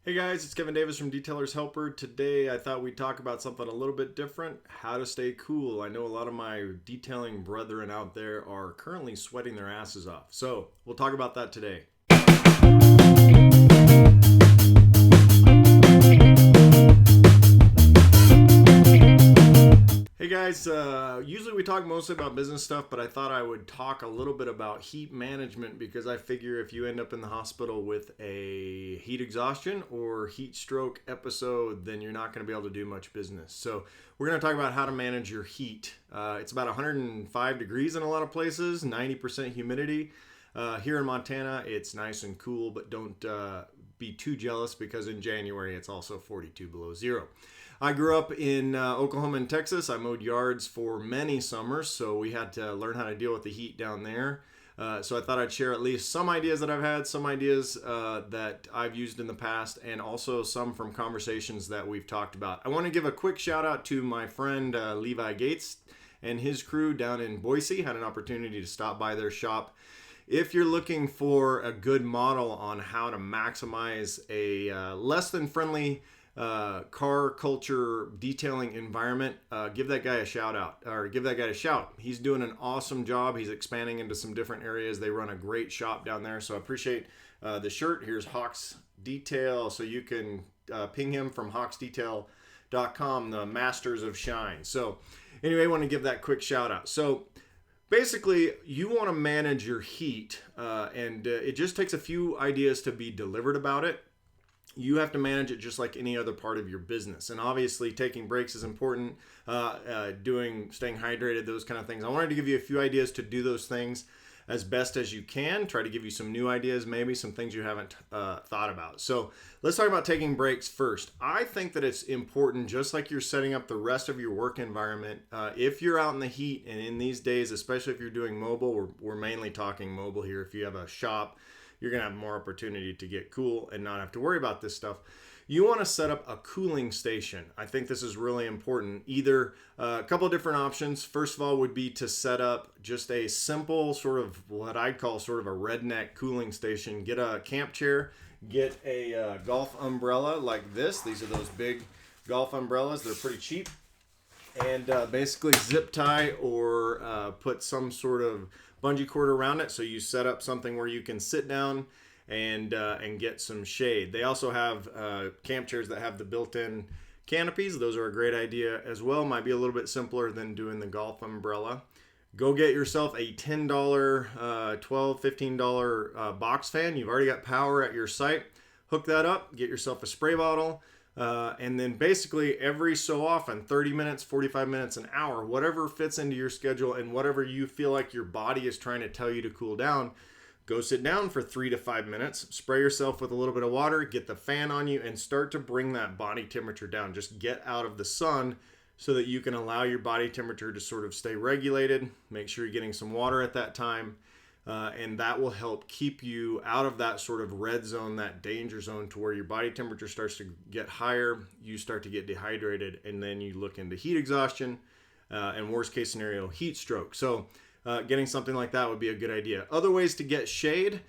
Hey guys, it's Kevin Davis from Detailer's Helper. Today I thought we'd talk about something a little bit different, how to stay cool. I know a lot of my detailing brethren out there are currently sweating their asses off. So we'll talk about that today. Hey guys, usually we talk mostly about business stuff, but I thought I would talk a little bit about heat management because I figure if you end up in the hospital with a heat exhaustion or heat stroke episode, then you're not going to be able to do much business. So we're going to talk about how to manage your heat. It's about 105 degrees in a lot of places, 90% humidity. Here in Montana, it's nice and cool, but don't be too jealous because in January it's also 42 below zero. I grew up in Oklahoma and Texas. I mowed yards for many summers, so we had to learn how to deal with the heat down there. So I thought I'd share at least some ideas that I've had, some ideas that I've used in the past, and also some from conversations that we've talked about. I want to give a quick shout out to my friend Levi Gates and his crew down in Boise. Had an opportunity to stop by their shop. If you're looking for a good model on how to maximize a less than friendly car culture detailing environment, give that guy a shout out, or give that guy a shout. He's doing an awesome job. He's expanding into some different areas. They run a great shop down there. So I appreciate the shirt. Here's Hawks Detail. So you can ping him from hawksdetail.com, the masters of shine. So anyway, I want to give that quick shout out. So basically, you want to manage your heat, and it just takes a few ideas to be delivered about it. You have to manage it just like any other part of your business. And obviously taking breaks is important, staying hydrated, those kind of things. I wanted to give you a few ideas to do those things as best as you can. Try to give you some new ideas, maybe some things you haven't thought about. So let's talk about taking breaks first. I think that it's important, just like you're setting up the rest of your work environment. If you're out in the heat, and in these days, especially if you're doing mobile, we're mainly talking mobile here. If you have a shop, you're going to have more opportunity to get cool and not have to worry about this stuff. You want to set up a cooling station. I think this is really important. Either a couple of different options. First of all would be to set up just a simple sort of what I'd call sort of a redneck cooling station. Get a camp chair, get a golf umbrella like this. These are those big golf umbrellas. They're pretty cheap. And basically zip tie or put some sort of bungee cord around it, so you set up something where you can sit down and get some shade. They also have camp chairs that have the built-in canopies. Those are a great idea as well. Might be a little bit simpler than doing the golf umbrella. Go get yourself a $10, $12, $15 box fan. You've already got power at your site. Hook that up. Get yourself a spray bottle. And then basically every so often, 30 minutes, 45 minutes, an hour, whatever fits into your schedule and whatever you feel like your body is trying to tell you to cool down, go sit down for 3 to 5 minutes, spray yourself with a little bit of water, get the fan on you, and start to bring that body temperature down. Just get out of the sun so that you can allow your body temperature to sort of stay regulated. Make sure you're getting some water at that time. And that will help keep you out of that sort of red zone, that danger zone, to where your body temperature starts to get higher, you start to get dehydrated, and then you look into heat exhaustion, and worst case scenario, heat stroke. So getting something like that would be a good idea. Other ways to get shade: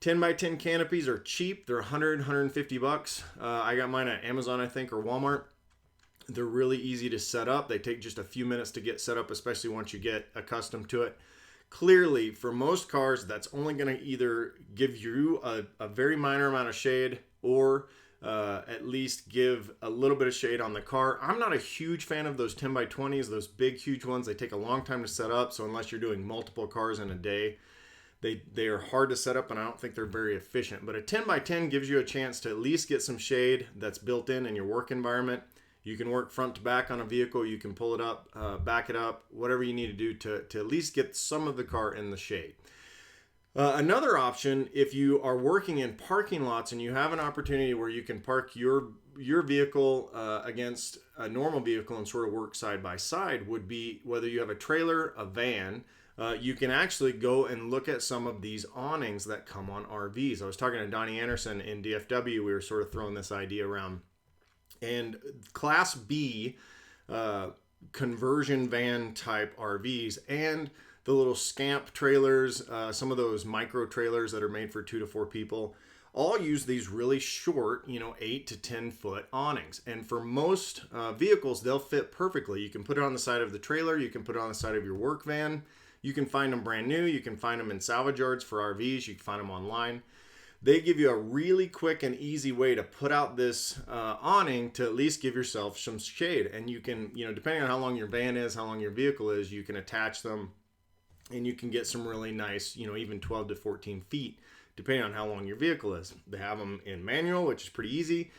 10 by 10 canopies are cheap. They're 150 bucks. I got mine at Amazon, I think, or Walmart. They're really easy to set up. They take just a few minutes to get set up, especially once you get accustomed to it. Clearly, for most cars, that's only going to either give you a very minor amount of shade or at least give a little bit of shade on the car. I'm not a huge fan of those 10 by 20s, those big, huge ones. They take a long time to set up, so unless you're doing multiple cars in a day, they are hard to set up, and I don't think they're very efficient. But a 10 by 10 gives you a chance to at least get some shade that's built in your work environment. You can work front to back on a vehicle. You can pull it up, back it up, whatever you need to do to at least get some of the car in the shade. Another option, if you are working in parking lots and you have an opportunity where you can park your vehicle against a normal vehicle and sort of work side by side, would be whether you have a trailer, a van. You can actually go and look at some of these awnings that come on RVs. I was talking to Donnie Anderson in DFW. We were sort of throwing this idea around. And Class B conversion van type RVs and the little scamp trailers, some of those micro trailers that are made for 2 to 4 people, all use these really short, 8 to 10 foot awnings. And for most vehicles, they'll fit perfectly. You can put it on the side of the trailer, you can put it on the side of your work van. You can find them brand new. You can find them in salvage yards for RVs. You can find them online. They give you a really quick and easy way to put out this awning to at least give yourself some shade. And you can, depending on how long your van is, how long your vehicle is, you can attach them and you can get some really nice, even 12 to 14 feet, depending on how long your vehicle is. They have them in manual, which is pretty easy.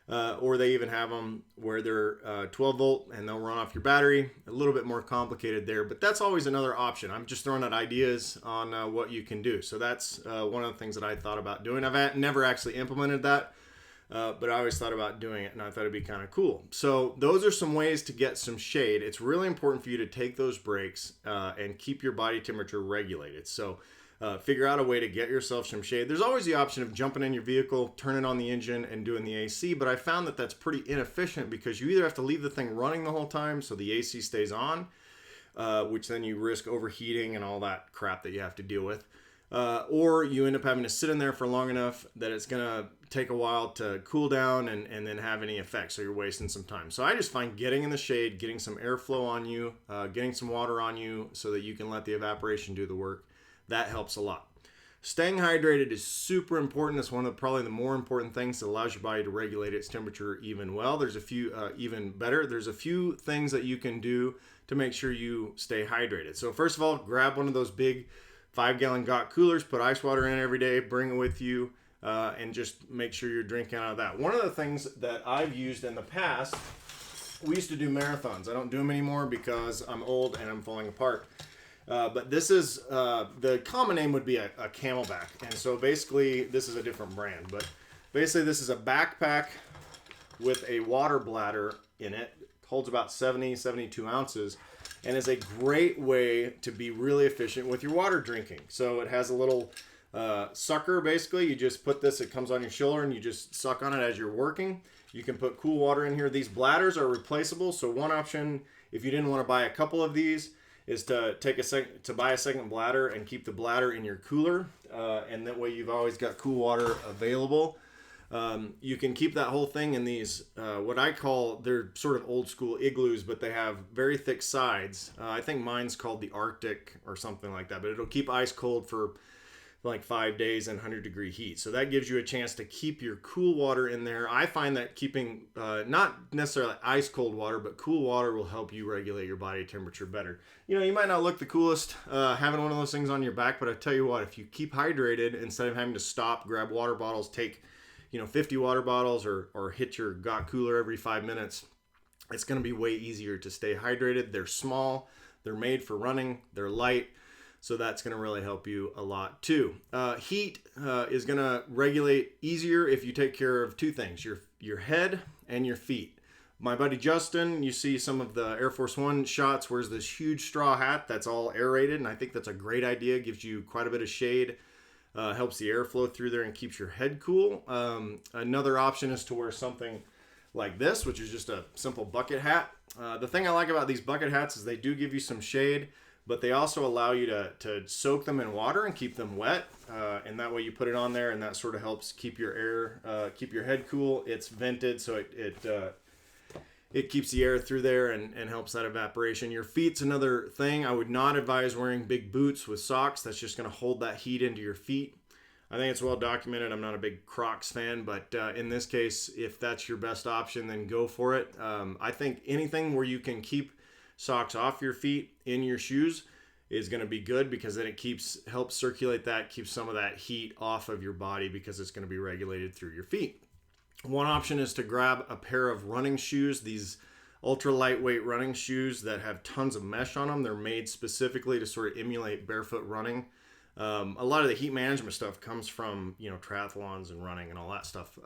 Or they even have them where they're 12 volt and they'll run off your battery. A little bit more complicated there, but that's always another option. I'm just throwing out ideas on what you can do. So that's one of the things that I thought about doing. I've never actually implemented that, but I always thought about doing it and I thought it'd be kind of cool. So those are some ways to get some shade. It's really important for you to take those breaks and keep your body temperature regulated. So figure out a way to get yourself some shade. There's always the option of jumping in your vehicle, turning on the engine, and doing the AC, but I found that that's pretty inefficient because you either have to leave the thing running the whole time so the AC stays on, which then you risk overheating and all that crap that you have to deal with, or you end up having to sit in there for long enough that it's going to take a while to cool down and then have any effect, so you're wasting some time. So I just find getting in the shade, getting some airflow on you, getting some water on you so that you can let the evaporation do the work, that helps a lot. Staying hydrated is super important. It's one of probably the more important things that allows your body to regulate its temperature even well. There's a few, even better. There's a few things that you can do to make sure you stay hydrated. So first of all, grab one of those big 5-gallon got coolers, put ice water in it every day, bring it with you, and just make sure you're drinking out of that. One of the things that I've used in the past, we used to do marathons. I don't do them anymore because I'm old and I'm falling apart. But this is, the common name would be a Camelback. And so basically, this is a different brand. But basically, this is a backpack with a water bladder in it. It holds about 72 ounces. And is a great way to be really efficient with your water drinking. So it has a little sucker, basically. You just put this, it comes on your shoulder, and you just suck on it as you're working. You can put cool water in here. These bladders are replaceable. So one option, if you didn't want to buy a couple of these, is to buy a second bladder and keep the bladder in your cooler, and that way you've always got cool water available. You can keep that whole thing in these what I call, they're sort of old school igloos, but they have very thick sides. I think mine's called the Arctic or something like that, but it'll keep ice cold for like 5 days in 100-degree heat. So that gives you a chance to keep your cool water in there. I find that keeping not necessarily ice cold water, but cool water will help you regulate your body temperature better. You might not look the coolest having one of those things on your back, but I tell you what, if you keep hydrated, instead of having to stop, grab water bottles, take 50 water bottles or hit your got cooler every 5 minutes, it's going to be way easier to stay hydrated. They're small, they're made for running, they're light. So that's going to really help you a lot too. Heat is going to regulate easier if you take care of two things, your head and your feet. My buddy Justin, you see some of the Air Force One shots, wears this huge straw hat that's all aerated, and I think that's a great idea. Gives you quite a bit of shade, helps the airflow through there and keeps your head cool. Another option is to wear something like this, which is just a simple bucket hat. The thing I like about these bucket hats is they do give you some shade, but they also allow you to soak them in water and keep them wet. And that way you put it on there and that sort of helps keep your keep your head cool. It's vented, so it keeps the air through there and helps that evaporation. Your feet's another thing. I would not advise wearing big boots with socks. That's just going to hold that heat into your feet. I think it's well documented. I'm not a big Crocs fan, but in this case, if that's your best option, then go for it. I think anything where you can keep socks off your feet in your shoes is going to be good, because then it helps circulate that, keeps some of that heat off of your body, because it's going to be regulated through your feet. One option is to grab a pair of running shoes, these ultra lightweight running shoes that have tons of mesh on them. They're made specifically to sort of emulate barefoot running. A lot of the heat management stuff comes from triathlons and running and all that stuff.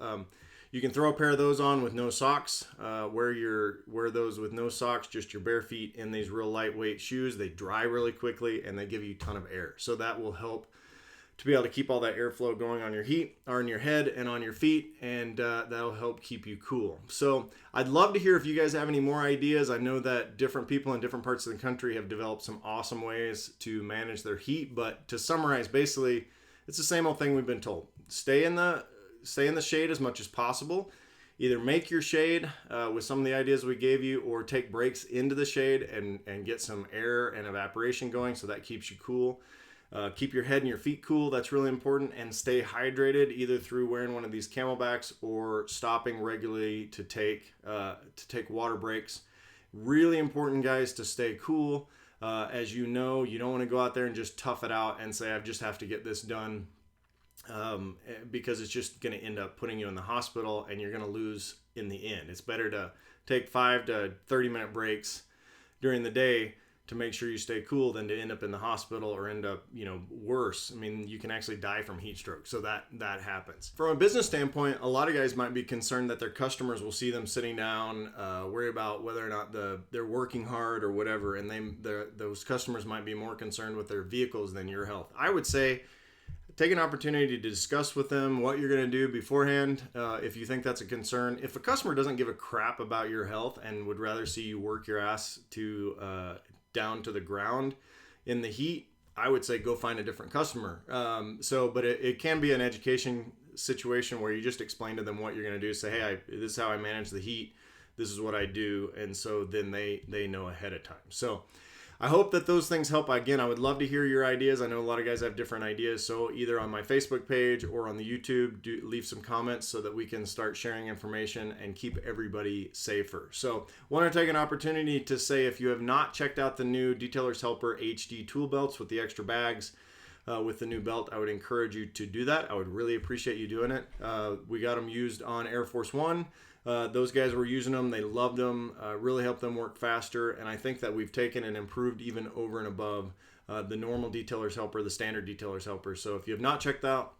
You can throw a pair of those on with no socks. Wear those with no socks, just your bare feet in these real lightweight shoes. They dry really quickly and they give you a ton of air. So that will help to be able to keep all that airflow going on your head and on your feet, and that'll help keep you cool. So I'd love to hear if you guys have any more ideas. I know that different people in different parts of the country have developed some awesome ways to manage their heat, but to summarize, basically, it's the same old thing we've been told. Stay in the stay in the shade as much as possible. Either make your shade with some of the ideas we gave you, or take breaks into the shade and get some air and evaporation going, so that keeps you cool. Keep your head and your feet cool. That's really important. And stay hydrated, either through wearing one of these Camelbacks or stopping regularly to take water breaks. Really important, guys, to stay cool. As you know, you don't want to go out there and just tough it out and say, I just have to get this done, because it's just going to end up putting you in the hospital and you're going to lose in the end. It's better to take 5 to 30-minute breaks during the day to make sure you stay cool than to end up in the hospital or end up, worse. I mean, you can actually die from heat stroke. So that happens. From a business standpoint, a lot of guys might be concerned that their customers will see them sitting down, worry about whether or not they're working hard or whatever. And those customers might be more concerned with their vehicles than your health. I would say take an opportunity to discuss with them what you're going to do beforehand, if you think that's a concern. If a customer doesn't give a crap about your health and would rather see you work your ass down to the ground in the heat, I would say go find a different customer. But it can be an education situation where you just explain to them what you're going to do. Say, hey, this is how I manage the heat. This is what I do. And so then they know ahead of time. So I hope that those things help. Again, I would love to hear your ideas. I know a lot of guys have different ideas. So either on my Facebook page or on the YouTube, leave some comments so that we can start sharing information and keep everybody safer. So want to take an opportunity to say, if you have not checked out the new Detailer's Helper HD tool belts with the extra bags, with the new belt, I would encourage you to do that. I would really appreciate you doing it. We got them used on Air Force One. Those guys were using them. They loved them. Really helped them work faster. And I think that we've taken and improved even over and above the normal Detailer's Helper, the standard Detailer's Helper. So if you have not checked out,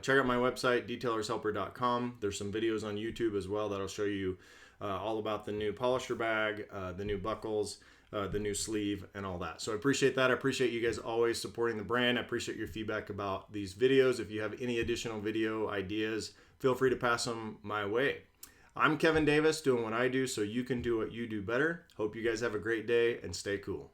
check out my website, detailershelper.com. There's some videos on YouTube as well that'll show you all about the new polisher bag, the new buckles, the new sleeve, and all that. So I appreciate that. I appreciate you guys always supporting the brand. I appreciate your feedback about these videos. If you have any additional video ideas, feel free to pass them my way. I'm Kevin Davis, doing what I do so you can do what you do better. Hope you guys have a great day and stay cool.